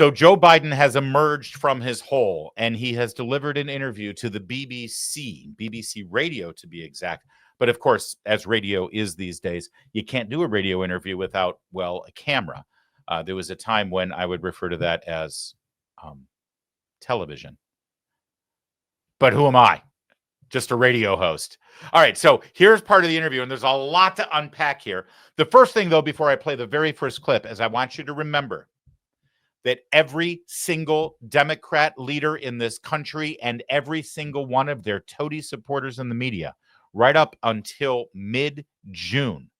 So Joe Biden has emerged from his hole, and he has delivered an interview to the BBC Radio to be exact. But of course, as radio is these days, you can't do a radio interview without, well, a camera. There was a time when I would refer to that as television. But who am I? Just a radio host. All right, so here's part of the interview, and there's a lot to unpack here. The first thing, though, before I play the very first clip, is I want you to remember that every single Democrat leader in this country and every single one of their toady supporters in the media, right up until mid-June,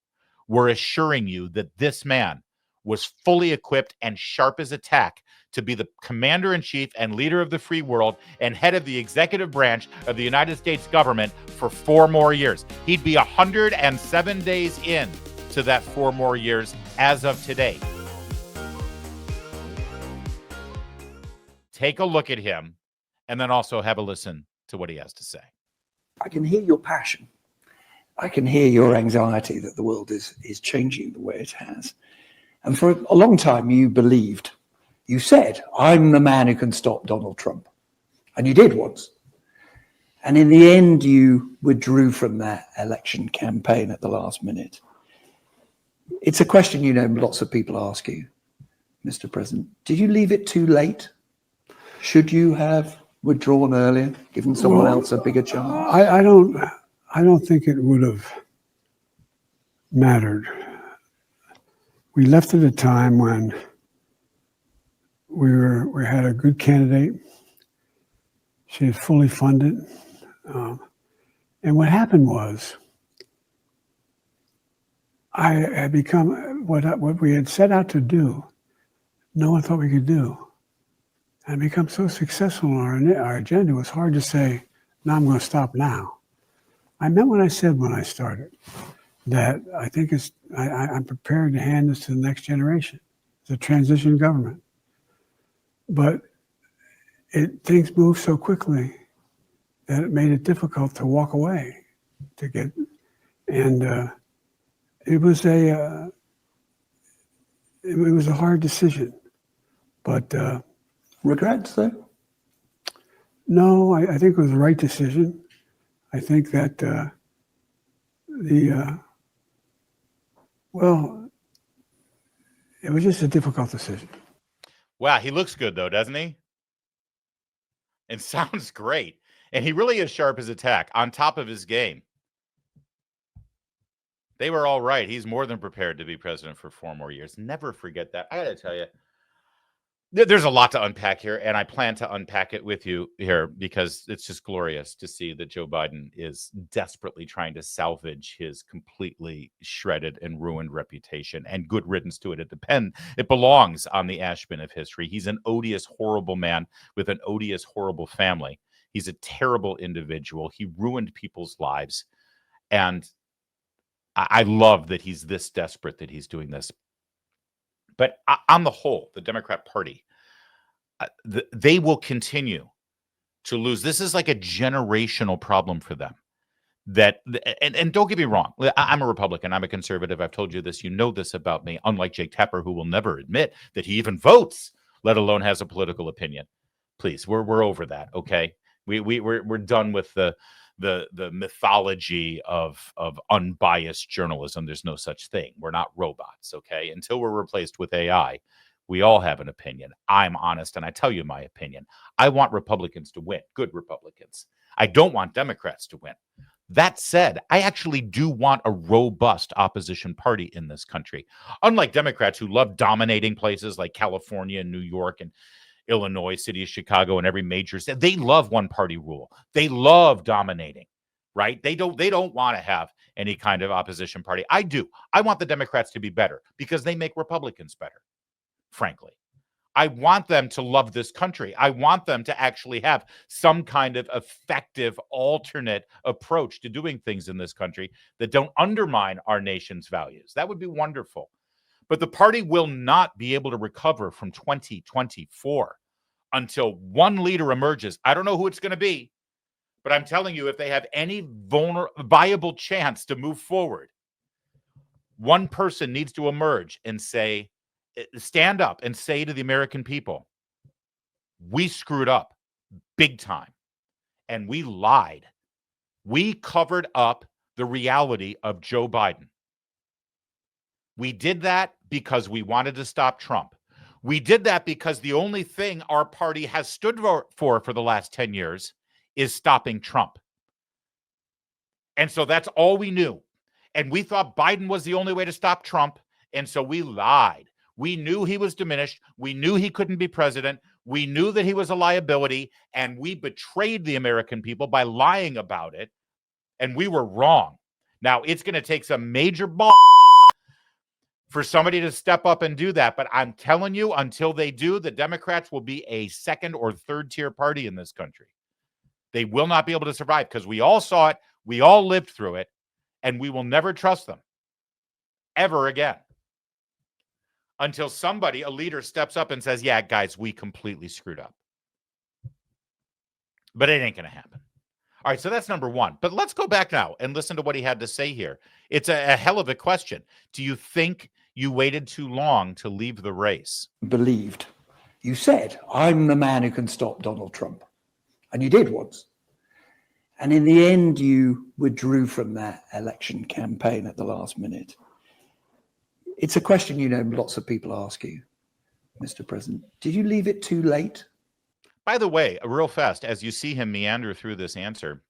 were assuring you that this man was fully equipped and sharp as a tack to be the commander-in-chief and leader of the free world and head of the executive branch of the United States government for 4 more years. He'd be 107 days in to that 4 more years as of today. Take a look at him and then also have a listen to what he has to say. I can hear your passion. I can hear your anxiety that the world is changing the way it has. And for a long time, you believed, you said, I'm the man who can stop Donald Trump. And you did once. And in the end, you withdrew from that election campaign at the last minute. It's a question, you know, lots of people ask you, Mr. President. Did you leave it too late? Should you have withdrawn earlier, given someone else a bigger chance? I don't think it would have mattered. We left at a time when we had a good candidate. She was fully funded, and what happened was I had become what we had set out to do. No one thought we could do. And become so successful in our agenda, it was hard to say, no, I'm going to stop now. I meant what I said when I started, that I think I'm prepared to hand this to the next generation. It's a transition government. But things move so quickly that it made it difficult to walk away, and it was a hard decision, but. Regrets, though? No, I think it was the right decision. I think that it was just a difficult decision. Wow, he looks good, though, doesn't he? And sounds great. And he really is sharp as a tack, on top of his game. They were all right. He's more than prepared to be president for 4 more years. Never forget that. I got to tell you, there's a lot to unpack here, and I plan to unpack it with you here because it's just glorious to see that Joe Biden is desperately trying to salvage his completely shredded and ruined reputation, and good riddance to it. It belongs on the ash bin of history. He's an odious, horrible man with an odious, horrible family. He's a terrible individual. He ruined people's lives, and I love that he's this desperate that he's doing this. But on the whole, the Democrat Party, they will continue to lose. This is like a generational problem for them. And don't get me wrong, I'm a Republican. I'm a conservative. I've told you this. You know this about me, unlike Jake Tapper, who will never admit that he even votes, let alone has a political opinion. Please, we're over that, okay? We're done with the mythology of unbiased journalism. There's no such thing. We're not robots, okay? Until we're replaced with AI, we all have an opinion. I'm honest, and I tell you my opinion. I want Republicans to win, good Republicans. I don't want Democrats to win. That said, I actually do want a robust opposition party in this country. Unlike Democrats who love dominating places like California and New York and Illinois, city of Chicago, and every major state. They love one-party rule. They love dominating, right? They don't want to have any kind of opposition party. I do. I want the Democrats to be better because they make Republicans better, frankly. I want them to love this country. I want them to actually have some kind of effective alternate approach to doing things in this country that don't undermine our nation's values. That would be wonderful. But the party will not be able to recover from 2024 until one leader emerges. I don't know who it's going to be, but I'm telling you, if they have any viable chance to move forward, one person needs to emerge and say, stand up and say to the American people, we screwed up big time and we lied. We covered up the reality of Joe Biden. We did that because we wanted to stop Trump. We did that because the only thing our party has stood for the last 10 years is stopping Trump. And so that's all we knew. And we thought Biden was the only way to stop Trump. And so we lied. We knew he was diminished. We knew he couldn't be president. We knew that he was a liability. And we betrayed the American people by lying about it. And we were wrong. Now, it's going to take some major ball for somebody to step up and do that. But I'm telling you, until they do, the Democrats will be a second or third tier party in this country. They will not be able to survive because we all saw it. We all lived through it. And we will never trust them ever again until somebody, a leader, steps up and says, yeah, guys, we completely screwed up. But it ain't going to happen. All right, so that's number one. But let's go back now and listen to what he had to say here. It's a hell of a question. Do you think you waited too long to leave the race? Believed. You said, I'm the man who can stop Donald Trump. And you did once. And in the end, you withdrew from that election campaign at the last minute. It's a question, you know, lots of people ask you, Mr. President. Did you leave it too late? By the way, real fast, as you see him meander through this answer,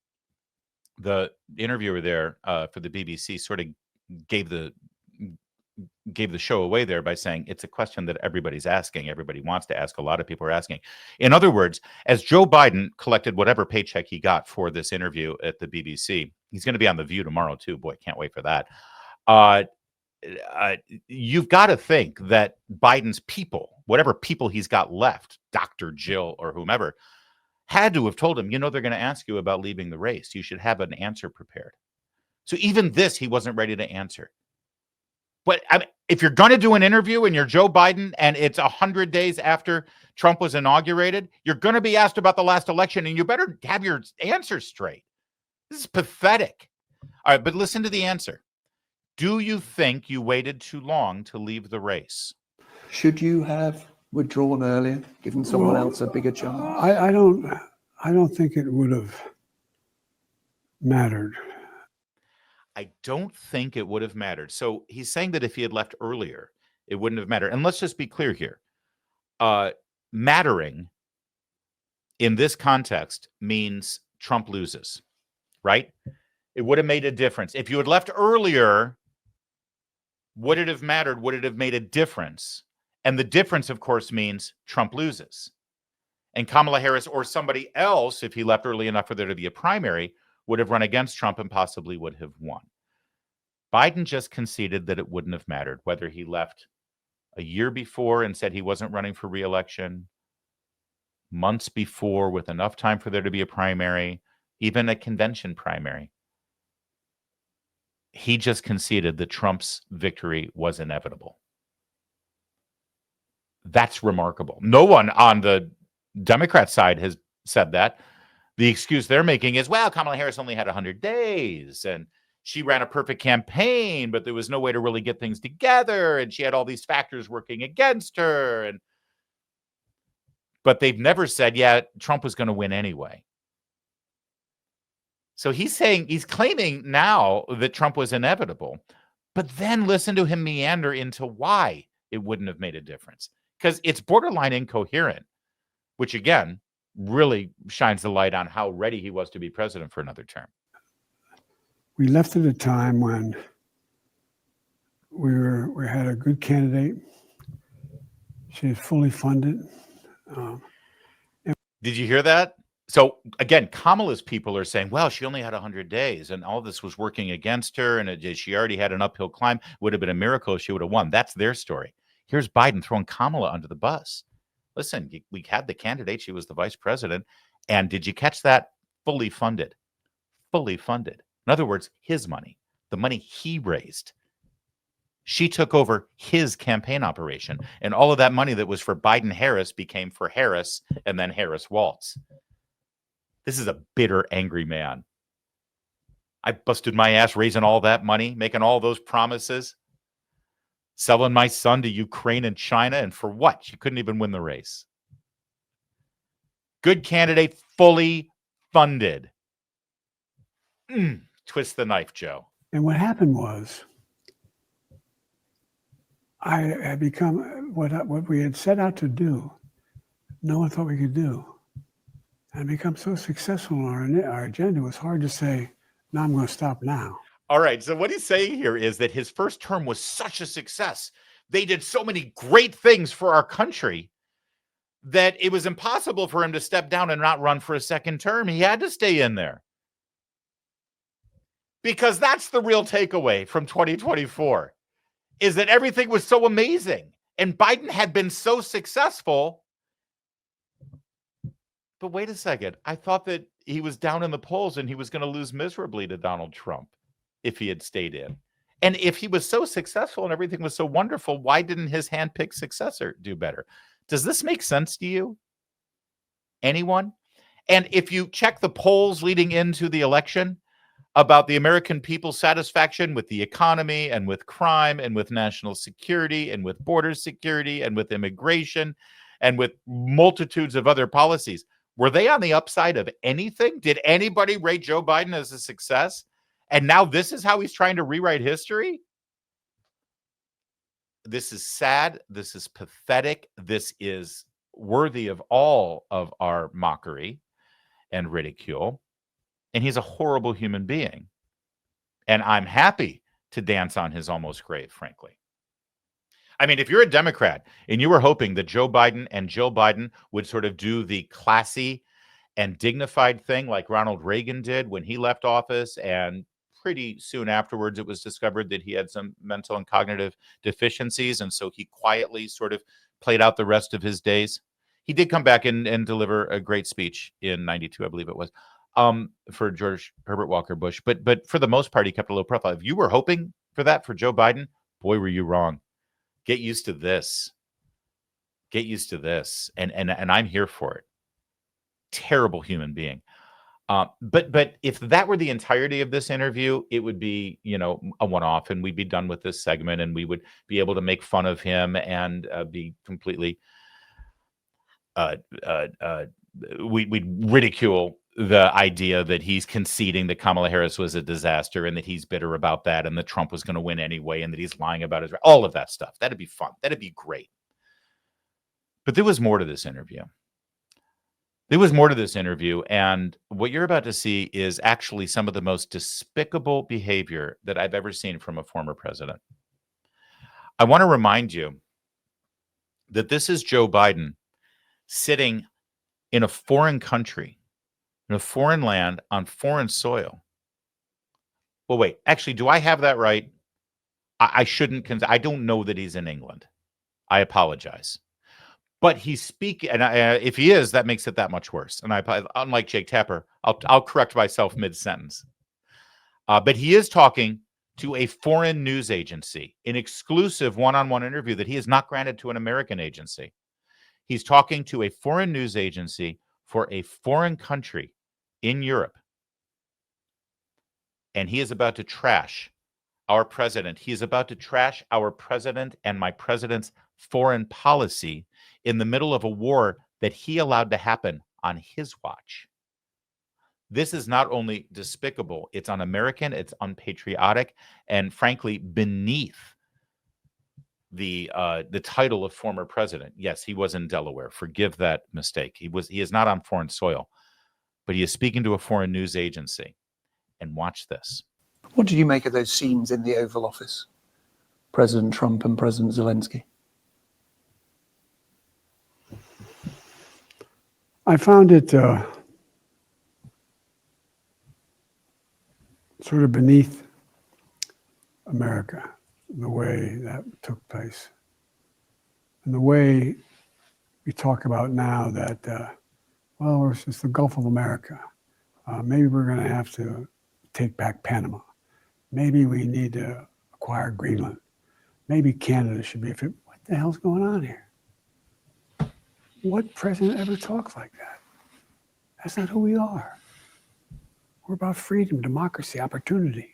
the interviewer there for the BBC sort of gave the show away there by saying it's a question that everybody's asking. Everybody wants to ask. A lot of people are asking. In other words, as Joe Biden collected whatever paycheck he got for this interview at the BBC, he's going to be on The View tomorrow too. Boy, can't wait for that. You've got to think that Biden's people, whatever people he's got left, Dr. Jill or whomever, had to have told him, you know, they're going to ask you about leaving the race. You should have an answer prepared. So even this, he wasn't ready to answer. But I mean, if you're going to do an interview and you're Joe Biden and it's 100 days after Trump was inaugurated, you're going to be asked about the last election and you better have your answer straight. This is pathetic. All right, but listen to the answer. Do you think you waited too long to leave the race? Should you have withdrawn earlier, given someone else a bigger chance? I don't think it would have mattered. I don't think it would have mattered. So he's saying that if he had left earlier, it wouldn't have mattered. And let's just be clear here. Mattering in this context means Trump loses, right? It would have made a difference. If you had left earlier, would it have mattered? Would it have made a difference? And the difference, of course, means Trump loses. And Kamala Harris or somebody else, if he left early enough for there to be a primary, would have run against Trump and possibly would have won. Biden just conceded that it wouldn't have mattered whether he left a year before and said he wasn't running for re-election, months before with enough time for there to be a primary, even a convention primary. He just conceded that Trump's victory was inevitable. That's remarkable. No one on the Democrat side has said that. The excuse they're making is, well, Kamala Harris only had 100 days and she ran a perfect campaign, but there was no way to really get things together. And she had all these factors working against her. But they've never said, yeah, Trump was going to win anyway. So he's claiming now that Trump was inevitable, but then listen to him meander into why it wouldn't have made a difference. Because it's borderline incoherent, which again, really shines the light on how ready he was to be president for another term. We left at a time when we had a good candidate. She was fully funded. Did you hear that? So again, Kamala's people are saying, well, she only had 100 days and all this was working against her and she already had an uphill climb. Would have been a miracle if she would have won. That's their story. Here's Biden throwing Kamala under the bus. Listen, we had the candidate. She was the vice president. And did you catch that? Fully funded. Fully funded. In other words, his money, the money he raised. She took over his campaign operation. And all of that money that was for Biden-Harris became for Harris and then Harris-Waltz. This is a bitter, angry man. I busted my ass raising all that money, making all those promises. Selling my son to Ukraine and China, and for what? She couldn't even win the race. Good candidate, fully funded. Twist the knife, Joe. And what happened was, I had become what we had set out to do. No one thought we could do, and become so successful in our agenda. It was hard to say, "No, I'm going to stop now." All right. So what he's saying here is that his first term was such a success. They did so many great things for our country that it was impossible for him to step down and not run for a second term. He had to stay in there. Because that's the real takeaway from 2024, is that everything was so amazing and Biden had been so successful. But wait a second. I thought that he was down in the polls and he was going to lose miserably to Donald Trump if he had stayed in. And if he was so successful and everything was so wonderful, why didn't his handpicked successor do better? Does this make sense to you? Anyone? And if you check the polls leading into the election about the American people's satisfaction with the economy and with crime and with national security and with border security and with immigration and with multitudes of other policies, were they on the upside of anything? Did anybody rate Joe Biden as a success? And now this is how he's trying to rewrite history? This is sad. This is pathetic. This is worthy of all of our mockery and ridicule. And he's a horrible human being. And I'm happy to dance on his almost grave, frankly. I mean, if you're a Democrat and you were hoping that Joe Biden and Jill Biden would sort of do the classy and dignified thing like Ronald Reagan did when he left office, and pretty soon afterwards it was discovered that he had some mental and cognitive deficiencies, and so he quietly sort of played out the rest of his days. He did come back and deliver a great speech in 92, I believe it was, for George Herbert Walker Bush. But for the most part, he kept a low profile. If you were hoping for that for Joe Biden, boy, were you wrong. Get used to this. Get used to this. And I'm here for it. Terrible human being. But if that were the entirety of this interview, it would be, a one-off, and we'd be done with this segment, and we would be able to make fun of him and be completely we'd ridicule the idea that he's conceding that Kamala Harris was a disaster and that he's bitter about that and that Trump was going to win anyway and that he's lying about his, all of that stuff. That'd be fun. That'd be great. But there was more to this interview. There was more to this interview, and what you're about to see is actually some of the most despicable behavior that I've ever seen from a former president. I want to remind you that this is Joe Biden sitting in a foreign country, in a foreign land, on foreign soil. Well, wait, actually, do I have that right? I shouldn't, I don't know that he's in England. I apologize. But he's speaking, and if he is, that makes it that much worse. And unlike Jake Tapper, I'll correct myself mid-sentence. But he is talking to a foreign news agency, an exclusive one-on-one interview that he has not granted to an American agency. He's talking to a foreign news agency for a foreign country in Europe. And he is about to trash our president. He is about to trash our president and my president's foreign policy in the middle of a war that he allowed to happen on his watch. This is not only despicable, it's un-American, it's unpatriotic, and frankly, beneath the title of former president. Yes, he was in Delaware. Forgive that mistake. He is not on foreign soil, but he is speaking to a foreign news agency. And watch this. What did you make of those scenes in the Oval Office? President Trump and President Zelensky? I found it sort of beneath America, the way that took place. And the way we talk about now that, well, it's the Gulf of America. Maybe we're going to have to take back Panama. Maybe we need to acquire Greenland. Maybe Canada should be. What the hell's going on here? What president ever talks like that? That's not who we are. We're about freedom, democracy, opportunity,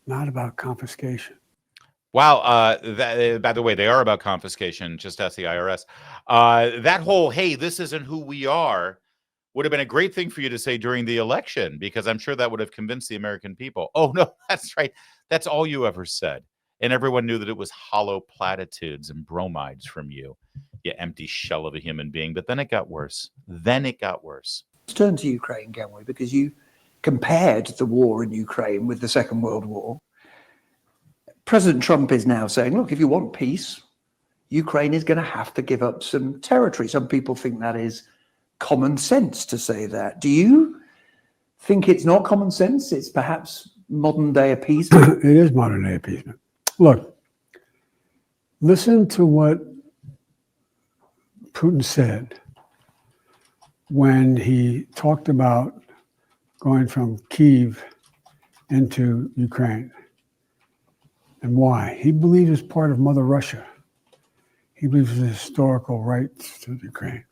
not about confiscation. Wow. By the way, they are about confiscation. Just ask the IRS. That whole, hey, this isn't who we are, would have been a great thing for you to say during the election, because I'm sure that would have convinced the American people. Oh, no, that's right. That's all you ever said. And everyone knew that it was hollow platitudes and bromides from you, you empty shell of a human being. But then it got worse. Let's turn to Ukraine, can we? Because you compared the war in Ukraine with the Second World War. President Trump is now saying, look, if you want peace, Ukraine is going to have to give up some territory. Some people think that is common sense to say that. Do you think it's not common sense? It's perhaps modern day appeasement? It is modern day appeasement. Look, listen to what Putin said when he talked about going from Kyiv into Ukraine. And why? He believes it's part of Mother Russia. He believes the historical rights to Ukraine.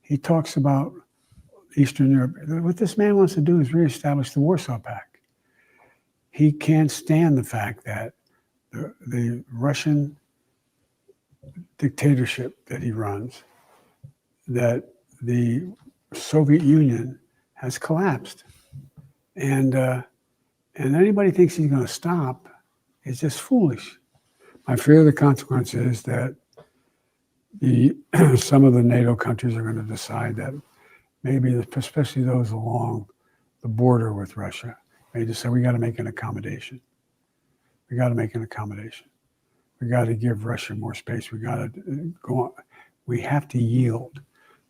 He talks about Eastern Europe. What this man wants to do is reestablish the Warsaw Pact. He can't stand the fact that the Russian dictatorship that he runs, that the Soviet Union has collapsed. And anybody thinks he's going to stop is just foolish. My fear of the consequence is that some of the NATO countries are going to decide that maybe, especially those along the border with Russia, may just say, we got to make an accommodation. We got to give Russia more space. We got to go on. We have to yield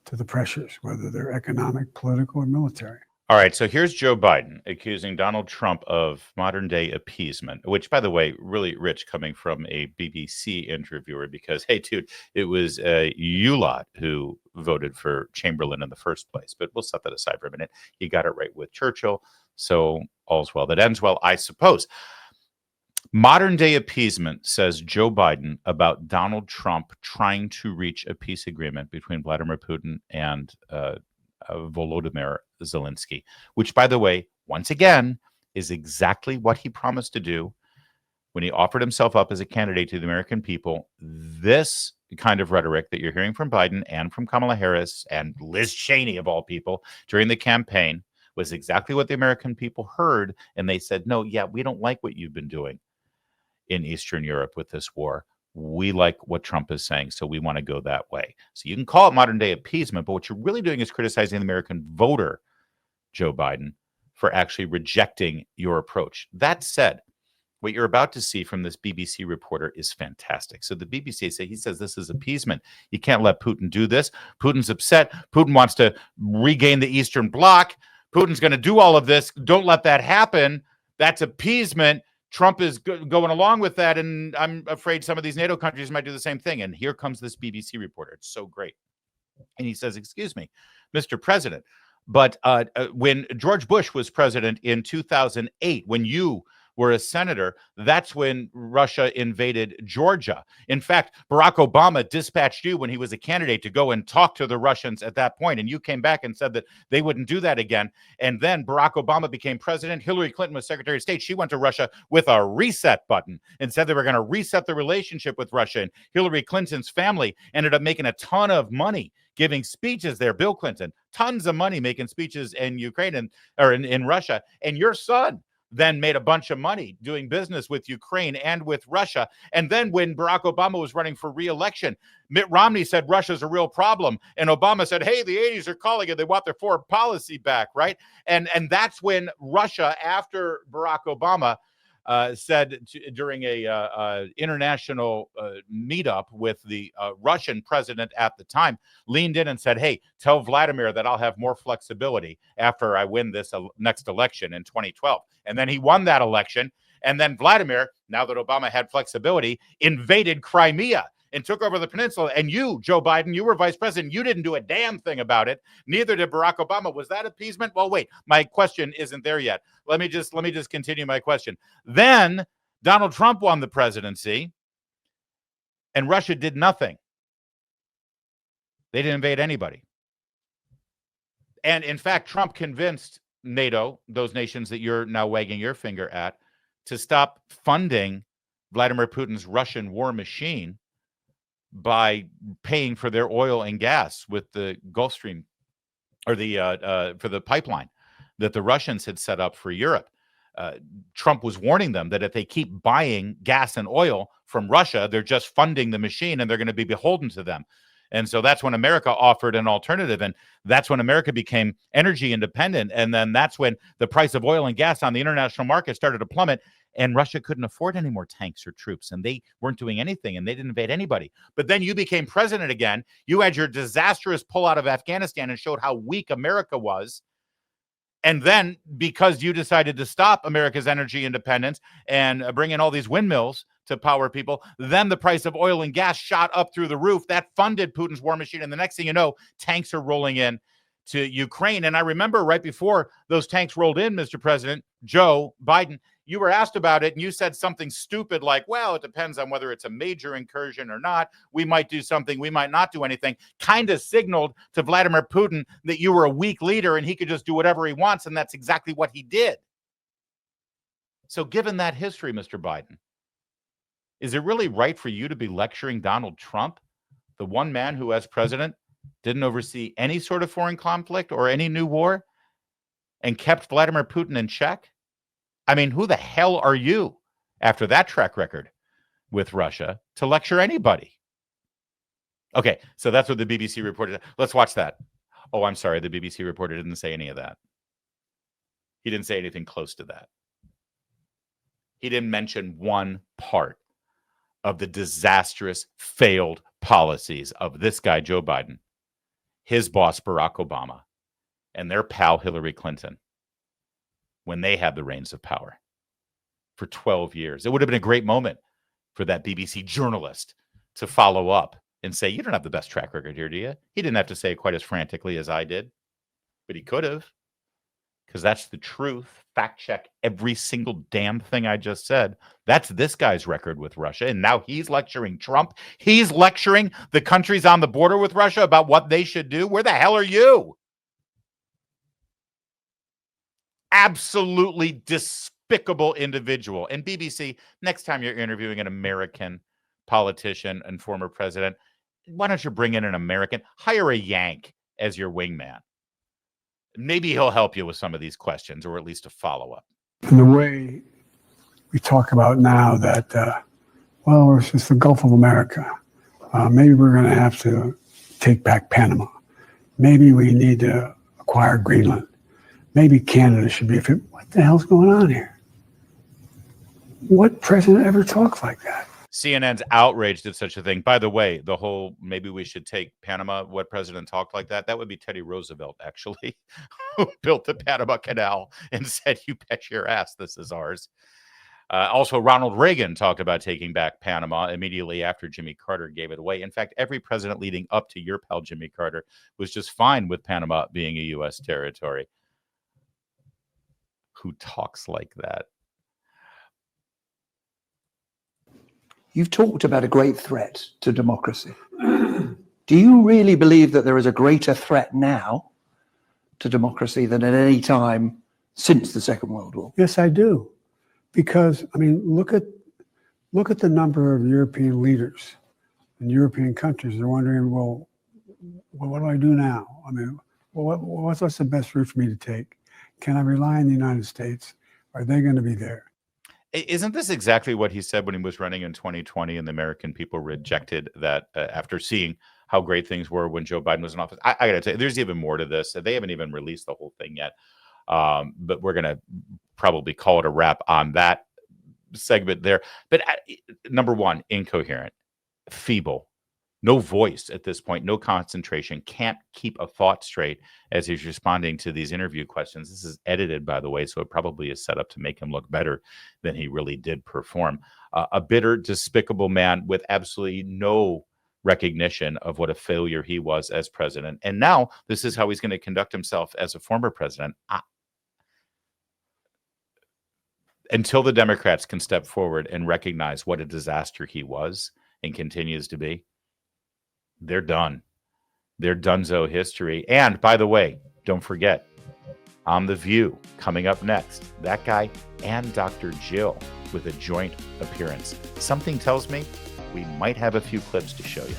to the pressures, whether they're economic, political, or military. All right, so here's Joe Biden accusing Donald Trump of modern-day appeasement, which, by the way, really rich coming from a BBC interviewer because, hey, dude, it was you lot who voted for Chamberlain in the first place. But we'll set that aside for a minute. He got it right with Churchill, so all's well that ends well, I suppose. Modern-day appeasement, says Joe Biden about Donald Trump trying to reach a peace agreement between Vladimir Putin and Volodymyr Zelensky, which, by the way, once again, is exactly what he promised to do when he offered himself up as a candidate to the American people. This kind of rhetoric that you're hearing from Biden and from Kamala Harris and Liz Cheney, of all people, during the campaign was exactly what the American people heard. And they said, no, yeah, we don't like what you've been doing in Eastern Europe with this war. We like what Trump is saying, so we want to go that way. So you can call it modern day appeasement, but what you're really doing is criticizing the American voter, Joe Biden, for actually rejecting your approach. That said, what you're about to see from this BBC reporter is fantastic. So the BBC he says this is appeasement. You can't let Putin do this. Putin's upset. Putin wants to regain the Eastern Bloc. Putin's going to do all of this. Don't let that happen. That's appeasement. Trump is going along with that, and I'm afraid some of these NATO countries might do the same thing. And here comes this BBC reporter. It's so great. And he says, excuse me, Mr. President, but when George Bush was president in 2008, when you were a senator, that's when Russia invaded Georgia. In fact, Barack Obama dispatched you when he was a candidate to go and talk to the Russians at that point, and you came back and said that they wouldn't do that again. And then Barack Obama became president. Hillary Clinton was Secretary of State. She went to Russia with a reset button and said they were going to reset the relationship with Russia. And Hillary Clinton's family ended up making a ton of money giving speeches there. Bill Clinton, tons of money making speeches in Ukraine or in Russia. And your son then made a bunch of money doing business with Ukraine and with Russia. And then when Barack Obama was running for re-election, Mitt Romney said Russia's a real problem. And Obama said, hey, the 80s are calling it. They want their foreign policy back, right? And that's when Russia, after Barack Obama, said during a international meetup with the Russian president at the time, leaned in and said, hey, tell Vladimir that I'll have more flexibility after I win this next election in 2012. And then he won that election. And then Vladimir, now that Obama had flexibility, invaded Crimea and took over the peninsula. And you, Joe Biden, you were vice president. You didn't do a damn thing about it. Neither did Barack Obama. Was that appeasement? Well, wait, my question isn't there yet. Let me just continue my question. Then Donald Trump won the presidency and Russia did nothing. They didn't invade anybody. And in fact, Trump convinced NATO, those nations that you're now wagging your finger at, to stop funding Vladimir Putin's Russian war machine by paying for their oil and gas with the Gulf Stream, or for the pipeline that the Russians had set up for Europe. Trump was warning them that if they keep buying gas and oil from Russia, they're just funding the machine and they're going to be beholden to them. And so that's when America offered an alternative. And that's when America became energy independent. And then that's when the price of oil and gas on the international market started to plummet. And Russia couldn't afford any more tanks or troops. And they weren't doing anything. And they didn't invade anybody. But then you became president again. You had your disastrous pullout of Afghanistan and showed how weak America was. And then because you decided to stop America's energy independence and bring in all these windmills to power people, then the price of oil and gas shot up through the roof. That funded Putin's war machine. And the next thing you know, tanks are rolling in to Ukraine. And I remember right before those tanks rolled in, Mr. President, Joe Biden, you were asked about it and you said something stupid like, well, it depends on whether it's a major incursion or not. We might do something. We might not do anything. Kind of signaled to Vladimir Putin that you were a weak leader and he could just do whatever he wants. And that's exactly what he did. So given that history, Mr. Biden, is it really right for you to be lecturing Donald Trump, the one man who, as president, didn't oversee any sort of foreign conflict or any new war and kept Vladimir Putin in check? I mean, who the hell are you, after that track record with Russia, to lecture anybody? Okay, so that's what the BBC reported. Let's watch that. Oh, I'm sorry. The BBC reporter didn't say any of that. He didn't say anything close to that. He didn't mention one part of the disastrous, failed policies of this guy, Joe Biden, his boss, Barack Obama, and their pal, Hillary Clinton, when they had the reins of power for 12 years. It would have been a great moment for that BBC journalist to follow up and say, you don't have the best track record here, do you? He didn't have to say it quite as frantically as I did, but he could have, because that's the truth. Fact check every single damn thing I just said. That's this guy's record with Russia. And now he's lecturing Trump. He's lecturing the countries on the border with Russia about what they should do. Where the hell are you? Absolutely despicable individual. And BBC, next time you're interviewing an American politician and former president, why don't you bring in an American? Hire a Yank as your wingman. Maybe he'll help you with some of these questions, or at least a follow-up. And the way we talk about now that, well, it's just the Gulf of America. Maybe we're going to have to take back Panama. Maybe we need to acquire Greenland. Maybe Canada should be. What the hell's going on here? What president ever talks like that? CNN's outraged at such a thing. By the way, the whole maybe we should take Panama, what president talked like that? That would be Teddy Roosevelt, actually, who built the Panama Canal and said, you bet your ass this is ours. Also, Ronald Reagan talked about taking back Panama immediately after Jimmy Carter gave it away. In fact, every president leading up to your pal Jimmy Carter was just fine with Panama being a U.S. territory. Who talks like that? You've talked about a great threat to democracy. Do you really believe that there is a greater threat now to democracy than at any time since the Second World War? Yes, I do. Because, I mean, look at the number of European leaders in European countries. They're wondering, well, what do I do now? I mean, what's the best route for me to take? Can I rely on the United States? Are they going to be there? Isn't this exactly what he said when he was running in 2020 and the American people rejected that after seeing how great things were when Joe Biden was in office? I got to tell you, there's even more to this. They haven't even released the whole thing yet. But we're going to probably call it a wrap on that segment there. But number one, incoherent, feeble, no voice at this point, no concentration, can't keep a thought straight as he's responding to these interview questions. This is edited, by the way, so it probably is set up to make him look better than he really did perform. A bitter, despicable man with absolutely no recognition of what a failure he was as president. And now this is how he's going to conduct himself as a former president. Until the Democrats can step forward and recognize what a disaster he was and continues to be, they're done. They're donezo history. And by the way, don't forget, On The View, coming up next, that guy and Dr. Jill with a joint appearance. Something tells me we might have a few clips to show you.